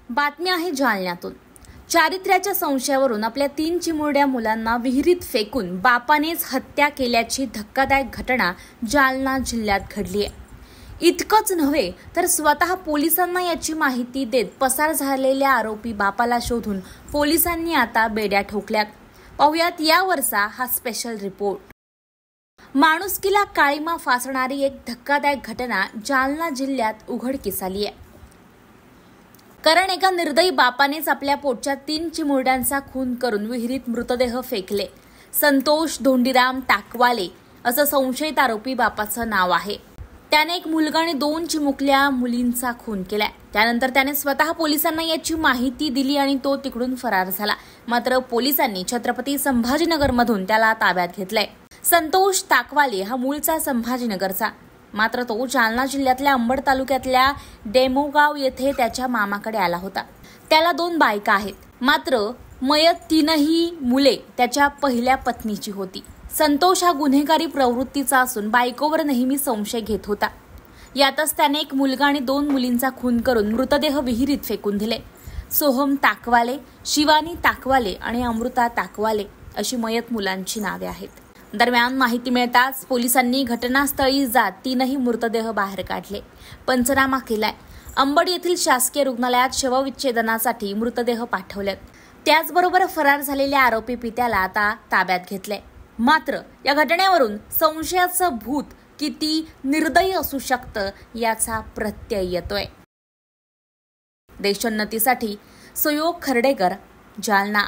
बातमी आहे जालन्यातून। चारित्र्याच्या संशयावरून आपल्या 3 चिमुरड्या मुलांना विहिरीत फेकून बापानेच हत्या केल्याची धक्कादायक घटना जालना जिल्ह्यात घडली आहे। इतकंच नव्हे तर स्वतः पोलिसांना याची माहिती देत पसार झालेल्या आरोपी बापाला शोधून पोलिसांनी आता बेड्या ठोकल्यात। पाहुयात यावरचा हा स्पेशल रिपोर्ट। माणुसकीला काळीमा फासणारी एक धक्कादायक घटना जालना जिल्ह्यात उघडकीस आली आहे। कारण एका निर्दयी बापानेच आपल्या पोटच्या 3 चिमुरड्यांचा खून करून विहिरीत मृतदेह फेकले। संतोष धोंडीराम टाकवाले असं संशयित आरोपी बापाचं नाव आहे। त्याने एक मुलगा आणि 2 चिमुकल्या मुलींचा खून केलाय। त्यानंतर त्याने स्वतः पोलिसांना याची माहिती दिली आणि तो तिकडून फरार झाला। मात्र पोलिसांनी छत्रपती संभाजीनगरमधून त्याला ताब्यात घेतलंय। संतोष टाकवाले हा मूळचा संभाजीनगरचा, मात्र तो जालना जिल्ह्यातल्या अंबड तालुक्यातल्या डेमोगाव येथे त्याच्या मामाकडे आला होता। त्याला 2 बायका आहेत, मात्र मयत 3ही मुले त्याच्या पहिल्या पत्नीची होती। संतोष हा गुन्हेगारी प्रवृत्तीचा असून बायकोवर नेहमी संशय घेत होता। यातच त्याने एक मुलगा आणि 2 मुलींचा खून करून मृतदेह विहिरीत फेकून दिले। सोहम टाकवाले, शिवानी टाकवाले आणि अमृता टाकवाले अशी मयत मुलांची नावे आहेत। दरम्यान माहिती मिळताच पोलिसांनी घटनास्थळी जात 3ही मृतदेह बाहेर काढले, पंचनामा केलाय। अंबड येथील शासकीय रुग्णालयात शवविच्छेदनासाठी मृतदेह पाठवलेत। त्याचबरोबर फरार झालेल्या आरोपी पित्याला आता ताब्यात घेतलंय। मात्र या घटनेवरून संशयाचं भूत किती निर्दयी असू शकतं याचा प्रत्यय येतोय। देशोन्नतीसाठी सुयोग खर्डेकर, जालना।